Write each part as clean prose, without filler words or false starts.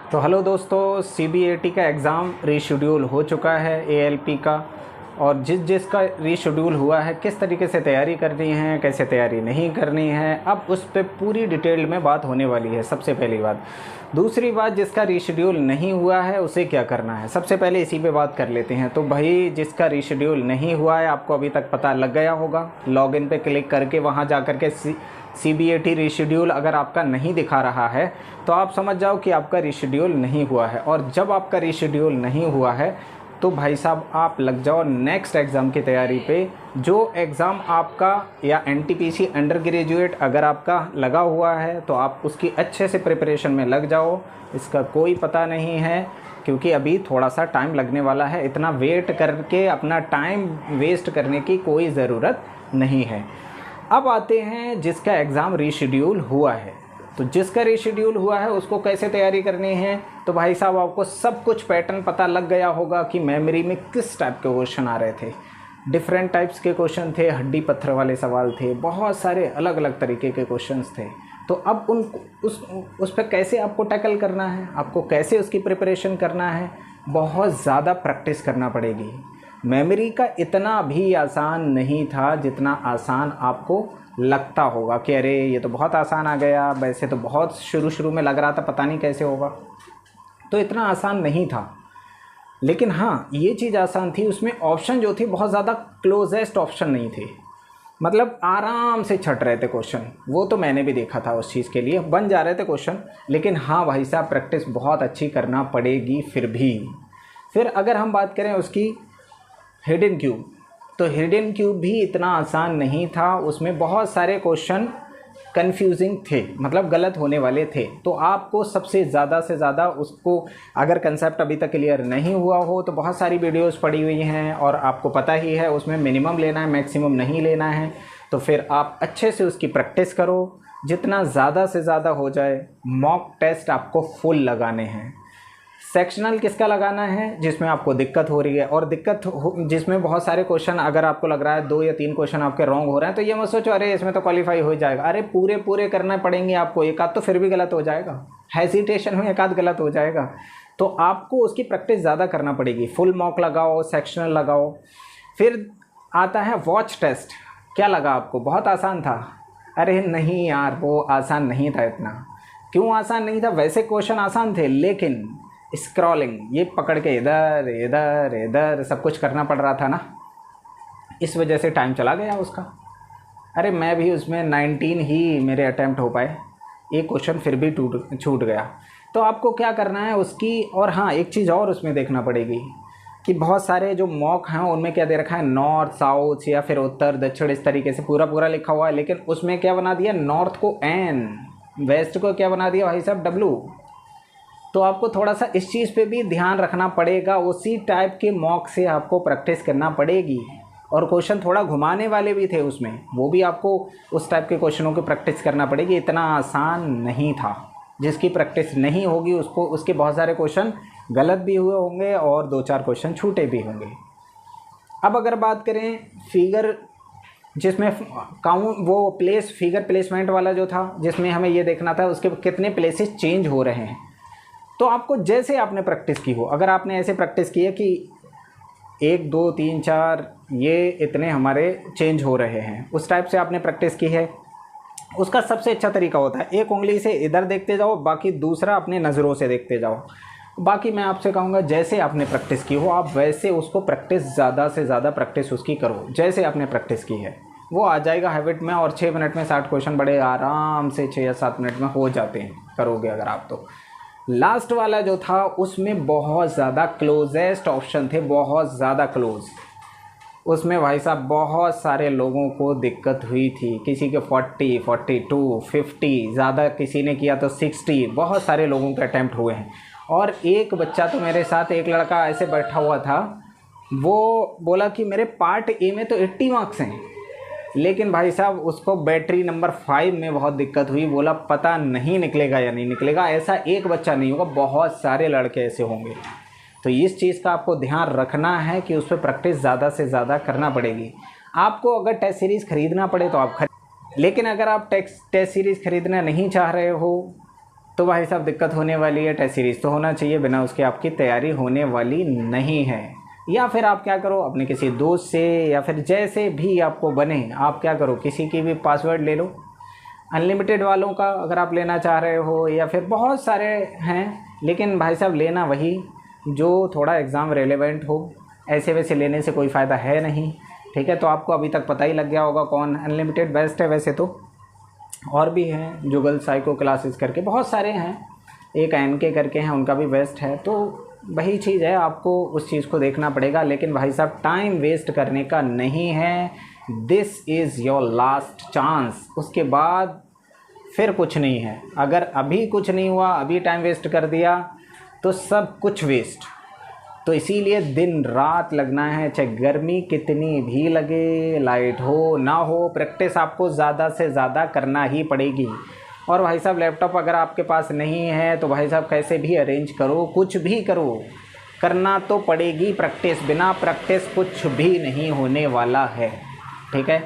तो हेलो दोस्तों, सीबीएटी का एग्ज़ाम रीशेड्यूल हो चुका है एएलपी का। और जिसका रीशेड्यूल हुआ है किस तरीके से तैयारी करनी है, कैसे तैयारी नहीं करनी है, अब उस पर पूरी डिटेल में बात होने वाली है। सबसे पहली बात। दूसरी बात, जिसका रीशेड्यूल नहीं हुआ है उसे क्या करना है, सबसे पहले इसी पे बात कर लेते हैं। तो भाई जिसका रीशेड्यूल नहीं हुआ है, आपको अभी तक पता लग गया होगा। लॉगिन पे क्लिक करके वहाँ जा कर के सीबीएटी रीशेड्यूल अगर आपका नहीं दिखा रहा है तो आप समझ जाओ कि आपका रीशेड्यूल नहीं हुआ है। और जब आपका रीशेड्यूल नहीं हुआ है तो भाई साहब आप लग जाओ नेक्स्ट एग्ज़ाम की तैयारी पे। जो एग्ज़ाम आपका या एनटीपीसी अंडर ग्रेजुएट अगर आपका लगा हुआ है तो आप उसकी अच्छे से प्रिपरेशन में लग जाओ। इसका कोई पता नहीं है, क्योंकि अभी थोड़ा सा टाइम लगने वाला है। इतना वेट करके अपना टाइम वेस्ट करने की कोई ज़रूरत नहीं है। अब आते हैं जिसका एग्ज़ाम रीशेड्यूल हुआ है। तो जिसका रीशेड्यूल हुआ है उसको कैसे तैयारी करनी है। तो भाई साहब आपको सब कुछ पैटर्न पता लग गया होगा कि मेमोरी में किस टाइप के क्वेश्चन आ रहे थे। डिफरेंट टाइप्स के क्वेश्चन थे, हड्डी पत्थर वाले सवाल थे, बहुत सारे अलग अलग तरीके के क्वेश्चंस थे। तो अब उस पर कैसे आपको टैकल करना है, आपको कैसे उसकी प्रिपरेशन करना है, बहुत ज़्यादा प्रैक्टिस करना पड़ेगी। मेमोरी का इतना भी आसान नहीं था जितना आसान आपको लगता होगा कि अरे ये तो बहुत आसान आ गया। वैसे तो बहुत शुरू में लग रहा था पता नहीं कैसे होगा, तो इतना आसान नहीं था। लेकिन हाँ, ये चीज़ आसान थी। उसमें ऑप्शन जो थे बहुत ज़्यादा क्लोजेस्ट ऑप्शन नहीं थे, मतलब आराम से छट रहे थे क्वेश्चन। वो तो मैंने भी देखा था, उस चीज़ के लिए बन जा रहे थे क्वेश्चन। लेकिन हाँ भाई साहब, प्रैक्टिस बहुत अच्छी करना पड़ेगी फिर अगर हम बात करें उसकी हिडन क्यूब, तो हिडन क्यूब भी इतना आसान नहीं था। उसमें बहुत सारे क्वेश्चन कंफ्यूजिंग थे, मतलब गलत होने वाले थे। तो आपको सबसे ज़्यादा से ज़्यादा उसको, अगर कंसेप्ट अभी तक क्लियर नहीं हुआ हो तो बहुत सारी वीडियोस पड़ी हुई हैं और आपको पता ही है उसमें मिनिमम लेना है, मैक्सिमम नहीं लेना है। तो फिर आप अच्छे से उसकी प्रैक्टिस करो, जितना ज़्यादा से ज़्यादा हो जाए। मॉक टेस्ट आपको फुल लगाने हैं। सेक्शनल किसका लगाना है, जिसमें आपको दिक्कत हो रही है, और जिसमें बहुत सारे क्वेश्चन अगर आपको लग रहा है 2 या 3 क्वेश्चन आपके रॉन्ग हो रहे हैं, तो ये मत सोचो अरे इसमें तो क्वालिफाई हो जाएगा। अरे पूरे करना पड़ेंगे आपको। एक आध तो फिर भी गलत हो जाएगा, हेजिटेशन में एक आध गलत हो जाएगा। तो आपको उसकी प्रैक्टिस ज़्यादा करना पड़ेगी। फुल मॉक लगाओ, सेक्शनल लगाओ। फिर आता है वॉच टेस्ट। क्या लगा आपको बहुत आसान था? अरे नहीं यार, वो आसान नहीं था इतना। क्यों आसान नहीं था? वैसे क्वेश्चन आसान थे, लेकिन स्क्रॉलिंग, ये पकड़ के इधर इधर इधर सब कुछ करना पड़ रहा था ना, इस वजह से टाइम चला गया उसका। अरे मैं भी उसमें 19 ही मेरे अटैम्प्ट हो पाए, एक क्वेश्चन फिर भी छूट गया। तो आपको क्या करना है उसकी। और हाँ, एक चीज़ और उसमें देखना पड़ेगी कि बहुत सारे जो मॉक हैं उनमें क्या दे रखा है, नॉर्थ साउथ या फिर उत्तर दक्षिण, इस तरीके से पूरा लिखा हुआ है। लेकिन उसमें क्या बना दिया, नॉर्थ को एन, वेस्ट को क्या बना दिया भाई साहब, डब्लू। तो आपको थोड़ा सा इस चीज़ पे भी ध्यान रखना पड़ेगा। उसी टाइप के मॉक से आपको प्रैक्टिस करना पड़ेगी। और क्वेश्चन थोड़ा घुमाने वाले भी थे उसमें, वो भी आपको उस टाइप के क्वेश्चनों की प्रैक्टिस करना पड़ेगी। इतना आसान नहीं था। जिसकी प्रैक्टिस नहीं होगी उसको, उसके बहुत सारे क्वेश्चन गलत भी हुए होंगे और 2-4 क्वेश्चन छूटे भी होंगे। अब अगर बात करें फिगर, जिसमें काउंट, वो प्लेस, फिगर प्लेसमेंट वाला जो था, जिसमें हमें ये देखना था उसके कितने प्लेसेस चेंज हो रहे हैं। तो आपको जैसे आपने प्रैक्टिस की हो, अगर आपने ऐसे प्रैक्टिस की है कि 1 2 3 4 ये इतने हमारे चेंज हो रहे हैं, उस टाइप से आपने प्रैक्टिस की है, उसका सबसे अच्छा तरीका होता है एक उंगली से इधर देखते जाओ, बाकी दूसरा अपने नज़रों से देखते जाओ। बाकी मैं आपसे कहूँगा जैसे आपने प्रैक्टिस की हो आप वैसे उसको प्रैक्टिस, ज़्यादा से ज़्यादा प्रैक्टिस उसकी करो। जैसे आपने प्रैक्टिस की है वो आ जाएगा हैबिट में। और 6 मिनट में 60 क्वेश्चन बड़े आराम से 6 या 7 मिनट में हो जाते हैं, करोगे अगर आप तो। लास्ट वाला जो था उसमें बहुत ज़्यादा क्लोजेस्ट ऑप्शन थे, बहुत ज़्यादा क्लोज। उसमें भाई साहब बहुत सारे लोगों को दिक्कत हुई थी। किसी के 40, 42, 50, ज़्यादा किसी ने किया तो 60, बहुत सारे लोगों के अटैम्प्ट हुए हैं। और एक बच्चा तो मेरे साथ, एक लड़का ऐसे बैठा हुआ था, वो बोला कि मेरे पार्ट ए में तो 80 मार्क्स हैं, लेकिन भाई साहब उसको बैटरी नंबर 5 में बहुत दिक्कत हुई। बोला पता नहीं निकलेगा या नहीं निकलेगा। ऐसा एक बच्चा नहीं होगा, बहुत सारे लड़के ऐसे होंगे। तो इस चीज़ का आपको ध्यान रखना है कि उस पर प्रैक्टिस ज़्यादा से ज़्यादा करना पड़ेगी। आपको अगर टेस्ट सीरीज़ ख़रीदना पड़े तो आप लेकिन अगर आप टेस्ट सीरीज़ ख़रीदना नहीं चाह रहे हो तो भाई साहब दिक्कत होने वाली है। टेस्ट सीरीज़ तो होना चाहिए, बिना उसके आपकी तैयारी होने वाली नहीं है। या फिर आप क्या करो, अपने किसी दोस्त से या फिर जैसे भी आपको बने, आप क्या करो, किसी की भी पासवर्ड ले लो, अनलिमिटेड वालों का अगर आप लेना चाह रहे हो, या फिर बहुत सारे हैं, लेकिन भाई साहब लेना वही जो थोड़ा एग्ज़ाम रेलेवेंट हो। ऐसे वैसे लेने से कोई फ़ायदा है नहीं, ठीक है। तो आपको अभी तक पता ही लग गया होगा कौन अनलिमिटेड बेस्ट है। वैसे तो और भी हैं, जुगल साइको क्लासेस करके बहुत सारे हैं, एक एनके करके हैं, उनका भी बेस्ट है। तो वही चीज़ है, आपको उस चीज़ को देखना पड़ेगा। लेकिन भाई साहब टाइम वेस्ट करने का नहीं है, this is your last chance. उसके बाद फिर कुछ नहीं है। अगर अभी कुछ नहीं हुआ, अभी टाइम वेस्ट कर दिया, तो सब कुछ वेस्ट। तो इसीलिए दिन रात लगना है, चाहे गर्मी कितनी भी लगे, लाइट हो ना हो, प्रैक्टिस आपको ज़्यादा से ज़्यादा करना ही पड़ेगी। और भाई साहब लैपटॉप अगर आपके पास नहीं है तो भाई साहब कैसे भी अरेंज करो, कुछ भी करो, करना तो पड़ेगी प्रैक्टिस। बिना प्रैक्टिस कुछ भी नहीं होने वाला है, ठीक है।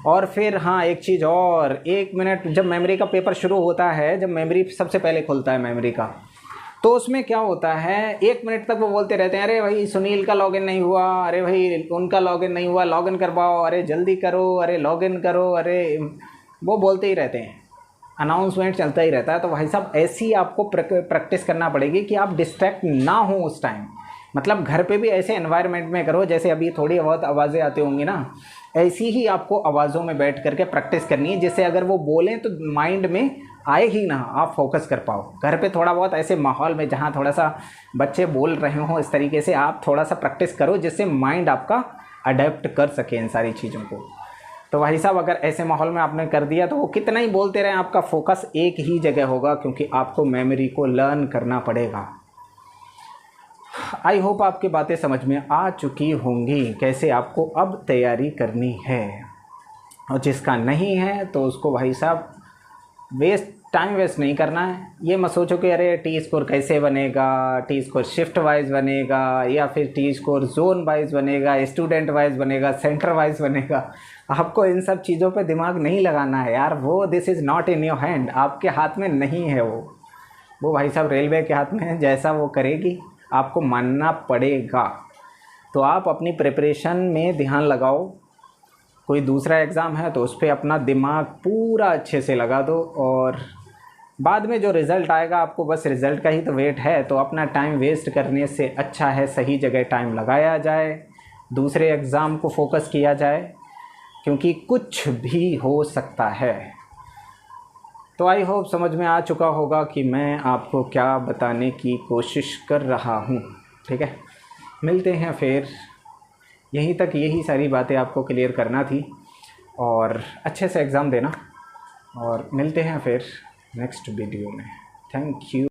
और फिर हाँ, एक चीज़ और, 1 मिनट जब मेमोरी का पेपर शुरू होता है, जब मेमोरी सबसे पहले खुलता है मेमोरी का, तो उसमें क्या होता है, 1 मिनट तक वो बोलते रहते हैं, अरे भाई सुनील का लॉगिन नहीं हुआ, अरे भाई उनका लॉगिन नहीं हुआ, लॉगिन करवाओ, अरे जल्दी करो, अरे लॉगिन करो, अरे वो बोलते ही रहते हैं, अनाउंसमेंट चलता ही रहता है। तो भाई साहब ऐसी आपको प्रैक्टिस करना पड़ेगी कि आप डिस्ट्रैक्ट ना हो उस टाइम। मतलब घर पे भी ऐसे एनवायरनमेंट में करो, जैसे अभी थोड़ी बहुत आवाज़ें आती होंगी ना, ऐसी ही आपको आवाज़ों में बैठ करके प्रैक्टिस करनी है, जिससे अगर वो बोलें तो माइंड में आए ही ना, आप फोकस कर पाओ। घर पे थोड़ा बहुत ऐसे माहौल में जहाँ थोड़ा सा बच्चे बोल रहे हों, इस तरीके से आप थोड़ा सा प्रैक्टिस करो, जिससे माइंड आपका अडेप्ट कर सके इन सारी चीज़ों को। तो भाई साहब अगर ऐसे माहौल में आपने कर दिया तो वो कितना ही बोलते रहें, आपका फोकस एक ही जगह होगा, क्योंकि आपको मेमोरी को लर्न करना पड़ेगा। आई होप आपकी बातें समझ में आ चुकी होंगी, कैसे आपको अब तैयारी करनी है। और जिसका नहीं है तो उसको भाई साहब टाइम वेस्ट नहीं करना है। ये मत सोचो कि अरे टी स्कोर कैसे बनेगा, टी स्कोर शिफ्ट वाइज बनेगा, या फिर टी स्कोर जोन वाइज बनेगा, स्टूडेंट वाइज बनेगा, सेंटर वाइज बनेगा। आपको इन सब चीज़ों पे दिमाग नहीं लगाना है यार, वो this is not in your hand, आपके हाथ में नहीं है वो भाई साहब रेलवे के हाथ में है, जैसा वो करेगी आपको मानना पड़ेगा। तो आप अपनी प्रिपरेशन में ध्यान लगाओ। कोई दूसरा एग्ज़ाम है तो उस पर अपना दिमाग पूरा अच्छे से लगा दो, और बाद में जो रिज़ल्ट आएगा आपको बस रिज़ल्ट का ही तो वेट है। तो अपना टाइम वेस्ट करने से अच्छा है सही जगह टाइम लगाया जाए, दूसरे एग्ज़ाम को फोकस किया जाए, क्योंकि कुछ भी हो सकता है। तो आई होप समझ में आ चुका होगा कि मैं आपको क्या बताने की कोशिश कर रहा हूँ, ठीक है। मिलते हैं फिर, यहीं तक यही सारी बातें आपको क्लियर करना थी, और अच्छे से एग्ज़ाम देना, और मिलते हैं फिर नेक्स्ट वीडियो में। Thank you.